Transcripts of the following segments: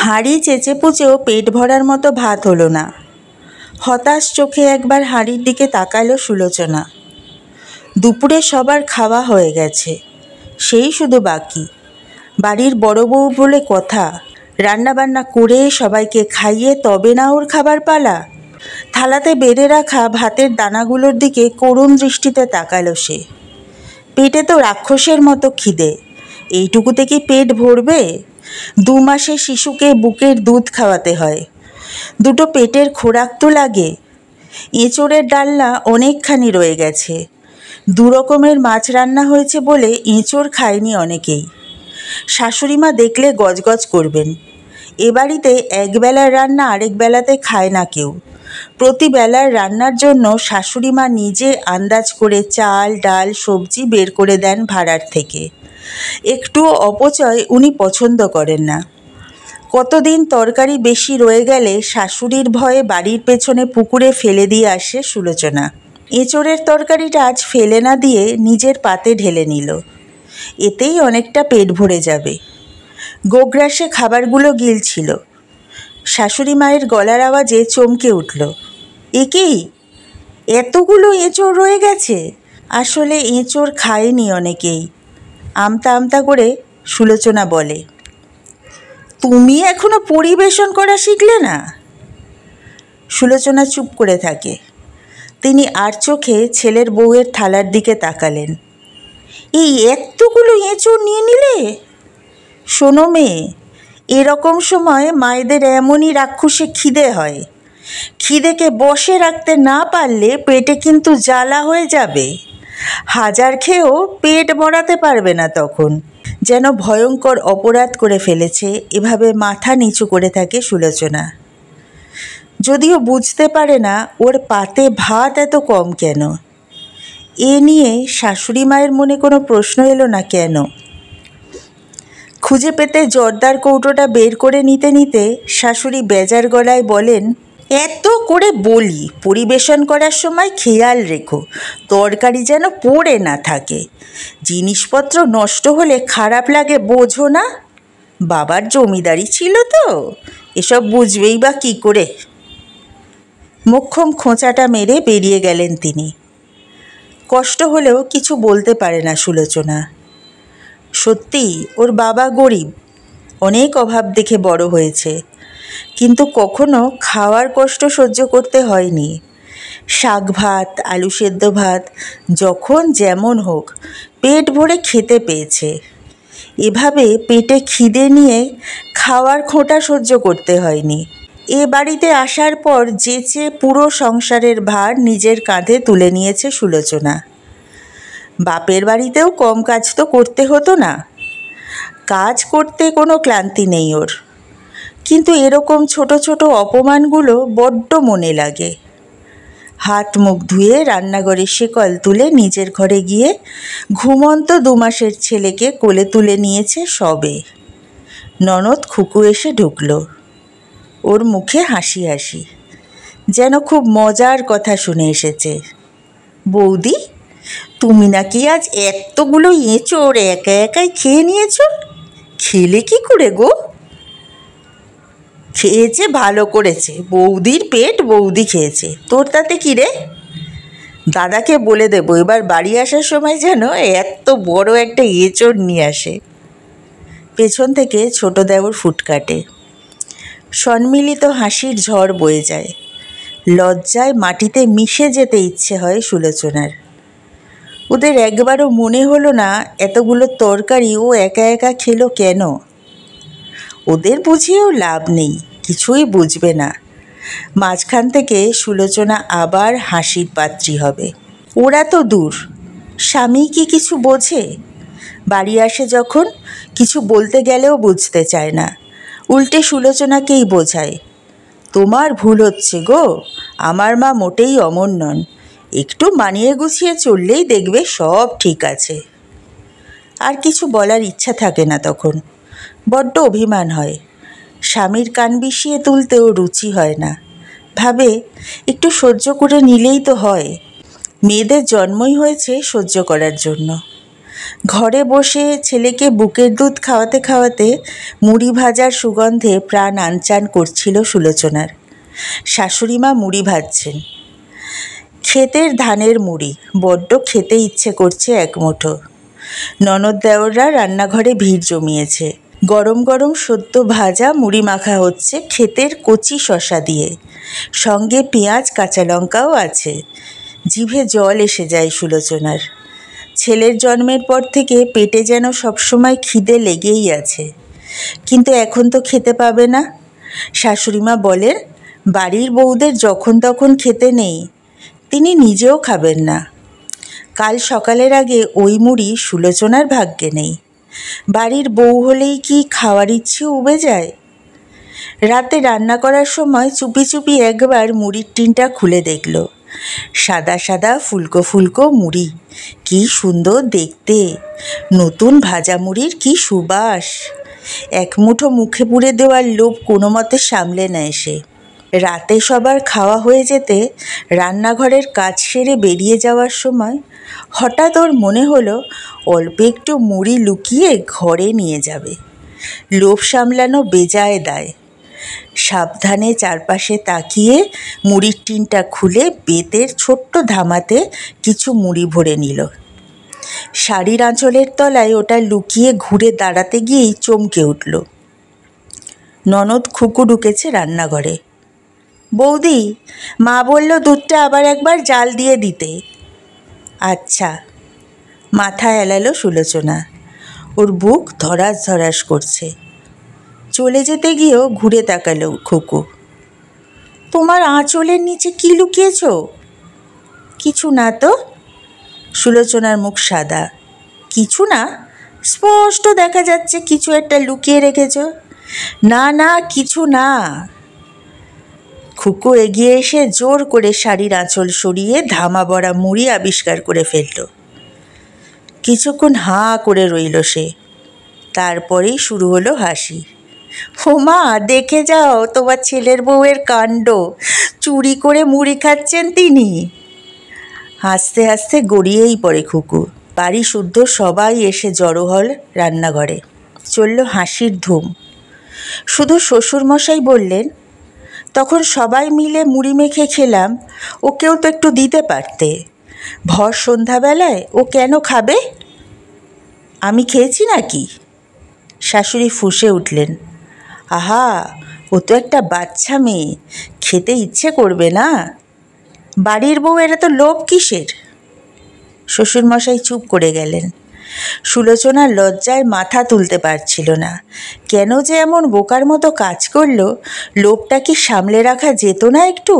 হাঁড়ি চেঁচে পুচেও পেট ভরার মতো ভাত হলো না। হতাশ চোখে একবার হাঁড়ির দিকে তাকালো সুলোচনা। দুপুরে সবার খাওয়া হয়ে গেছে, সেই শুধু বাকি। বাড়ির বড় বউ বলে কথা, রান্নাবান্না করে সবাইকে খাইয়ে তবে না ওর খাবার পালা। থালাতে বেড়ে রাখা ভাতের দানাগুলোর দিকে করুণ দৃষ্টিতে তাকালো সে। পেটে তো রাক্ষসের মতো খিদে, এইটুকুতে কি পেট ভরবে? 2 মাসের শিশুকে বুকের দুধ খাওয়াতে হয়, দুটো পেটের খোরাক তো লাগে। এঁচোড়ের ডালনা অনেকখানি রয়ে গেছে, 2 রকমের মাছ রান্না হয়েছে বলে এঁচোড় খায়নি অনেকেই। শাশুড়িমা দেখলে গজগজ করবেন। এ বাড়িতে একবেলার রান্না আরেক বেলাতে খায় না কেউ। প্রতিবেলার রান্নার জন্য শাশুড়িমা নিজে আন্দাজ করে চাল ডাল সবজি বের করে দেন ভাড়ার থেকে। একটুও অপচয় উনি পছন্দ করেন না। কতদিন তরকারি বেশি রয়ে গেলে শাশুড়ির ভয়ে বাড়ির পেছনে পুকুরে ফেলে দিয়ে আসে সুলোচনা। এঁচোড়ের তরকারিটা আজ ফেলে না দিয়ে নিজের পাতে ঢেলে নিল। এতেই অনেকটা পেট ভরে যাবে। গোগ্রাসে খাবারগুলো গিলছিল। শাশুড়ি মায়ের গলার আওয়াজে চমকে উঠল। এ কি, এতগুলো এঁচোড় রয়ে গেছে? আসলে এঁচোড় খায়নি অনেকেই। আমতা আমতা করে সুলোচনা বলে, তুমি এখনো পরিবেশন করা শিখলে না? সুলোচনা চুপ করে থাকে। তিনি আর চোখে ছেলের বউয়ের থালার দিকে তাকালেন। এই এতগুলো এঁচোড় নিয়ে নিলে? শোনো মেয়ে, এরকম সময় মায়েদের এমনই রাক্ষসে খিদে হয়। খিদেকে বসে রাখতে না পারলে পেটে কিন্তু জ্বালা হয়ে যাবে। 1000 খেয়েও পেট ভরাতে পারবে না তখন। যেন ভয়ঙ্কর অপরাধ করে ফেলেছে এভাবে মাথা নিচু করে থাকে সুলোচনা। যদিও বুঝতে পারে না ওর পাতে ভাত এত কম কেন। এ নিয়ে শাশুড়ি মায়ের মনে কোনো প্রশ্ন এলো না কেন। খুঁজে পেতে জর্দার কৌটোটা বের করে নিতে নিতে শাশুড়ি বেজার গলায় বলেন, এত করে বলি পরিবেশন করার সময় খেয়াল রেখো, তরকারি যেন পড়ে না থাকে। জিনিসপত্র নষ্ট হলে খারাপ লাগে, বোঝো না? বাবার জমিদারি ছিল তো, এসব বুঝবেই বা কী করে। মোক্ষম খোঁচাটা মেরে বেরিয়ে গেলেন তিনি। কষ্ট হলেও কিছু বলতে পারে না সুলোচনা। সত্যি ওর বাবা গরিব, অনেক অভাব দেখে বড় হয়েছে, কিন্তু কখনো খাওয়ার কষ্ট সহ্য করতে হয়নি। শাক ভাত, আলু সেদ্ধ ভাত, যখন যেমন হোক পেট ভরে খেতে পেয়েছে। এভাবে পেটে খিদে নিয়ে খাওয়ার খোঁটা সহ্য করতে হয়নি। এ বাড়িতে আসার পর যেচে পুরো সংসারের ভার নিজের কাঁধে তুলে নিয়েছে সুলোচনা। বাপের বাড়িতেও কম কাজ তো করতে হতো না। কাজ করতে কোনো ক্লান্তি নেই ওর, কিন্তু এরকম ছোট ছোট অপমানগুলো বড্ড মনে লাগে। হাত মুখ ধুয়ে রান্নাঘরে শেকল তুলে নিজের ঘরে গিয়ে ঘুমন্ত 2 মাসের ছেলেকে কোলে তুলে নিয়েছে সবে। ননদ খুকু এসে ঢুকল। ওর মুখে হাসি হাসি, যেন খুব মজার কথা শুনে এসেছে। বৌদি, তুমি নাকি আজ এতগুলো এঁচোড় একা একাই খেয়ে নিয়েছ? খেলে কি করে গো? খেয়েছে, ভালো করেছে। বৌদির পেট বৌদি খেয়েছে, তোর তাতে কী রে? দাদাকে বলে দেবো এবার বাড়ি আসার সময় যেন এত বড় একটা এঁচোড় নিয়ে আসে। পেছন থেকে ছোট দেওর ফুট কাটে। সম্মিলিত হাসির ঝড় বয়ে যায়। লজ্জায় মাটিতে মিশে যেতে ইচ্ছে হয় সুলোচনার। ওদের একবারও মনে হলো না এতগুলো তরকারি ও একা একা খেলো কেন। ওদের বুঝিয়েও লাভ নেই, কিছুই বুঝবে না। মাঝখান থেকে সুলোচনা আবার হাসির পাত্রী হবে। ওরা তো দূর, স্বামী কি কিছু বোঝে? বাড়ি আসে যখন, কিছু বলতে গেলেও বুঝতে চায় না, উল্টে সুলোচনাকেই বোঝায়। তোমার ভুল হচ্ছে গো, আমার মা মোটেই অমন নন, একটু মানিয়ে গুছিয়ে চললেই দেখবে সব ঠিক আছে। আর কিছু বলার ইচ্ছা থাকে না তখন, বড্ড অভিমান হয়। স্বামীর কান বিষিয়ে তুলতেও রুচি হয় না। ভাবে একটু সহ্য করে নিলেই তো হয়। মেয়েদের জন্মই হয়েছে সহ্য করার জন্য। ঘরে বসে ছেলেকে বুকের দুধ খাওয়াতে খাওয়াতে মুড়ি ভাজার সুগন্ধে প্রাণ আনচান করছিল সুলোচনার। শাশুড়িমা মুড়ি ভাজছেন, ক্ষেতের ধানের মুড়ি, বড্ড খেতে ইচ্ছে করছে এক মুঠো। ননদ দেওররা রান্নাঘরে ভিড় জমিয়েছে। গরম গরম সদ্য ভাজা মুড়ি মাখা হচ্ছে ক্ষেতের কচি শশা দিয়ে, সঙ্গে পেঁয়াজ কাঁচা লঙ্কাও আছে। জিভে জল এসে যায় সুলোচনার। ছেলের জন্মের পর থেকে পেটে যেন সবসময় খিদে লেগেই আছে, কিন্তু এখন তো খেতে পাবে না। শাশুড়িমা বলেন, বাড়ির বউদের যখন তখন খেতে নেই, তিনি নিজেও খাবেন না। কাল সকালের আগে ওই মুড়ি সুলোচনার ভাগ্যে নেই। বাড়ির বউ হলেই কি খাওয়ার ইচ্ছে উবে যায়? রাতে রান্না করার সময় চুপি চুপি একবার মুড়ির টিনটা খুলে দেখল। সাদা সাদা ফুলকো ফুলকো মুড়ি, কি সুন্দর দেখতে! নতুন ভাজা মুড়ির কি সুবাস! এক মুঠো মুখে পুরে দেওয়ার লোভ কোনো মতে সামলে নেয় সে। রাতে সবার খাওয়া হয়ে যেতে রান্নাঘরের কাজ সেরে বেরিয়ে যাওয়ার সময় হঠাৎ ওর মনে হলো অল্প একটু মুড়ি লুকিয়ে ঘরে নিয়ে যাবে। লোভ সামলানো বেজায় দায়। সাবধানে চারপাশে তাকিয়ে মুড়ির টিনটা খুলে বেতের ছোট্ট ধামাতে কিছু মুড়ি ভরে নিল। শাড়ির আঁচলের তলায় ওটা লুকিয়ে ঘুরে দাঁড়াতে গিয়েই চমকে উঠল। ননদ খুকু ঢুকেছে রান্নাঘরে। বৌদি, মা বলল দুধটা আবার একবার জাল দিয়ে দিতে। আচ্ছা। মাথা এলালো সুলোচনা। ওর বুক ধরাস ধরাস করছে। চলে যেতে গিয়েও ঘুরে তাকালো খুকু। তোমার আঁচলের নিচে কি লুকিয়েছ? কিছু না তো। সুলোচনার মুখ সাদা। কিছু না? স্পষ্ট দেখা যাচ্ছে কিছু একটা লুকিয়ে রেখেছ। না না, কিছু না। খুকু এগিয়ে এসে জোর করে শাড়ির আঁচল সরিয়ে ধামা ভরা মুড়ি আবিষ্কার করে ফেলল। কিছুক্ষণ হাঁ করে রইল সে। তারপরেই শুরু হলো হাসি। ও মা, দেখে যাও তোমার ছেলের বউয়ের কাণ্ড, চুরি করে মুড়ি খাচ্ছেন তিনি। হাসতে হাসতে গড়িয়েই পড়ে খুকু। বাড়ি শুদ্ধ সবাই এসে জড়ো হল রান্নাঘরে। চলল হাসির ধুম। শুধু শ্বশুরমশাই বললেন, তখন সবাই মিলে মুড়ি মেখে খেলাম, ওকেও তো একটু দিতে পারতে। ভর সন্ধ্যাবেলায় ও কেন খাবে? আমি খেয়েছি নাকি? শাশুড়ি ফুঁসে উঠলেন। আহা, ও তো একটা বাচ্চা মেয়ে, খেতে ইচ্ছে করবে না? বাড়ির বউ, এরা তো লোভ কিসের? শ্বশুরমশাই চুপ করে গেলেন। সুলোচনা লজ্জায় মাথা তুলতে পারছিল না। কেন যে এমন বোকার মতো কাজ করলো, লোভটা কি সামলে রাখা যেত না একটু?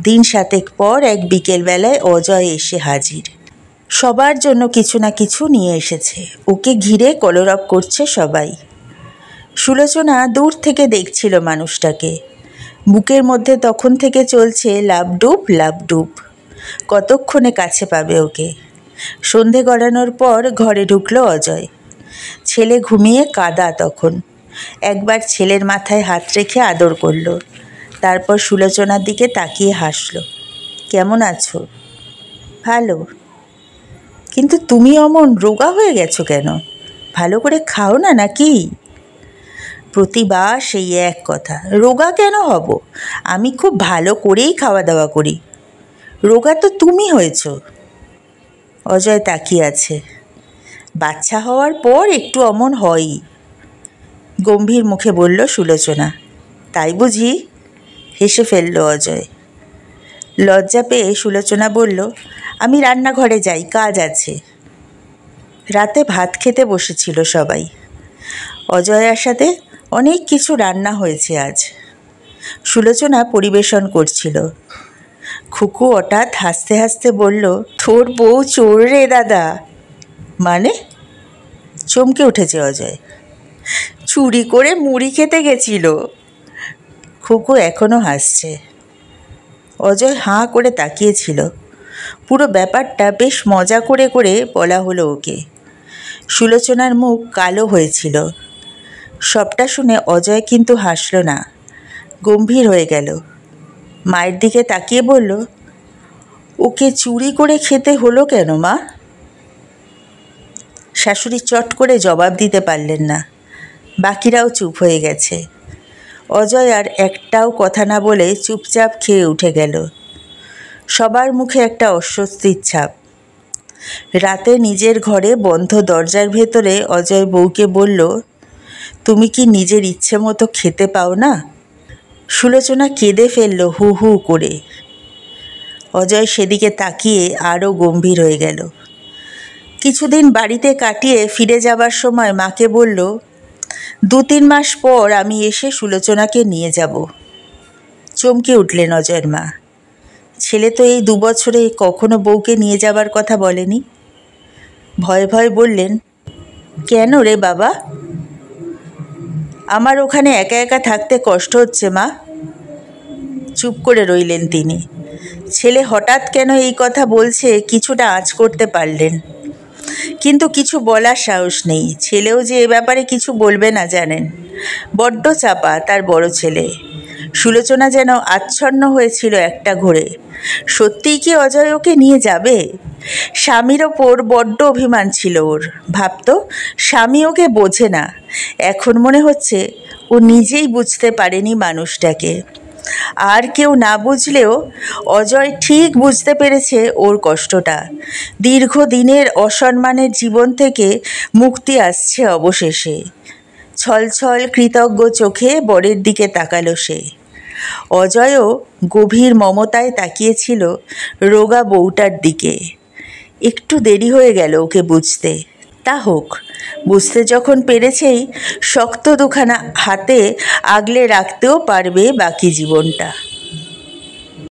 দিন 7 পর এক বিকেলবেলায় অজয় এসে হাজির। সবার জন্য কিছু না কিছু নিয়ে এসেছে। ওকে ঘিরে কলরব করছে সবাই। সুলোচনা দূর থেকে দেখছিল মানুষটাকে। বুকের মধ্যে তখন থেকে চলছে লাবডুব লাবডুব। কতক্ষণে কাছে পাবে ওকে? সন্ধে গড়ানোর পর ঘরে ঢুকলো অজয়। ছেলে ঘুমিয়ে কাদা তখন। একবার ছেলের মাথায় হাত রেখে আদর করল। তারপর সুলোচনার দিকে তাকিয়ে হাসল। কেমন আছো? ভালো। কিন্তু তুমি অমন রোগা হয়ে গেছো কেন? ভালো করে খাও না নাকি? প্রতিবার সেই এক কথা। রোগা কেন হব? আমি খুব ভালো করেই খাওয়া দাওয়া করি। রোগা তো তুমি হয়েছ। অজয় তাকিয়ে আছে। বাচ্চা হওয়ার পর একটু অমন হয়ই, গম্ভীর মুখে বলল সুলোচনা। তাই বুঝি? হেসে ফেলল অজয়। লজ্জা পেয়ে সুলোচনা বলল, আমি রান্নাঘরে যাই, কাজ আছে। রাতে ভাত খেতে বসেছিল সবাই। অজয় আসাতে অনেক কিছু রান্না হয়েছে আজ। সুলোচনা পরিবেশন করছিল। খুকু হঠাৎ হাসতে হাসতে বলল, তোর বউ চোর রে দাদা। মানে? চমকে উঠেছে অজয়। চুরি করে মুড়ি খেতে গেছিল। খুকু এখনও হাসছে। অজয় হাঁ করে তাকিয়েছিল। পুরো ব্যাপারটা বেশ মজা করে করে বলা হলো ওকে। সুলোচনার মুখ কালো হয়েছিল। সবটা শুনে অজয় কিন্তু হাসল না, গম্ভীর হয়ে গেল। মায়ের দিকে তাকিয়ে বলল, ওকে চুরি করে খেতে হলো কেন মা? শাশুড়ি চট করে জবাব দিতে পারলেন না। বাকিরাও চুপ হয়ে গেছে। অজয় আর একটাও কথা না বলে চুপচাপ খেয়ে উঠে গেল। সবার মুখে একটা অস্বস্তির ছাপ। রাতে নিজের ঘরে বন্ধ দরজার ভেতরে অজয় বউকে বলল, তুমি কি নিজের ইচ্ছে মতো খেতে পাও না? সুলোচনা কেঁদে ফেলল হু হু করে। অজয় সেদিকে তাকিয়ে আরও গম্ভীর হয়ে গেল। কিছুদিন বাড়িতে কাটিয়ে ফিরে যাবার সময় মাকে বলল, 2-3 মাস পর আমি এসে সুলোচনাকে নিয়ে যাব। চমকে উঠলেন অজয়ের মা। ছেলে তো এই 2 বছরে কখনো বউকে নিয়ে যাবার কথা বলেনি। ভয়ে ভয়ে বললেন, কেন রে বাবা? আমার ওখানে একা একা থাকতে কষ্ট হচ্ছে মা। চুপ করে রইলেন তিনি। ছেলে হঠাৎ কেন এই কথা বলছে কিছুটা আঁচ করতে পারলেন, কিন্তু কিছু বলার সাহস নেই। ছেলেও যে এ ব্যাপারে কিছু বলবে না জানেন। বড্ড চাপা তার বড় ছেলে। সুলোচনা যেন আচ্ছন্ন হয়েছিল একটা ঘোরে। সত্যিই কি অজয় ওকে নিয়ে যাবে? স্বামীর ওপর বড্ড অভিমান ছিল ওর। ভাবত স্বামী ওকে বোঝে না। এখন মনে হচ্ছে ও নিজেই বুঝতে পারেনি মানুষটাকে। আর কেউ না বুঝলেও অজয় ঠিক বুঝতে পেরেছে ওর কষ্টটা। দীর্ঘদিনের অসম্মানের জীবন থেকে মুক্তি আসছে অবশেষে। ছলছল কৃতজ্ঞ চোখে বরের দিকে তাকালো সে। অজয়ও গভীর মমতায় তাকিয়েছিল রোগা বউটার দিকে। একটু দেরি হয়ে গেল ওকে বুঝতে। তা হোক, বুঝতে যখন পেরেছেই শক্ত দুখানা হাতে আগলে রাখতেও পারবে বাকি জীবনটা।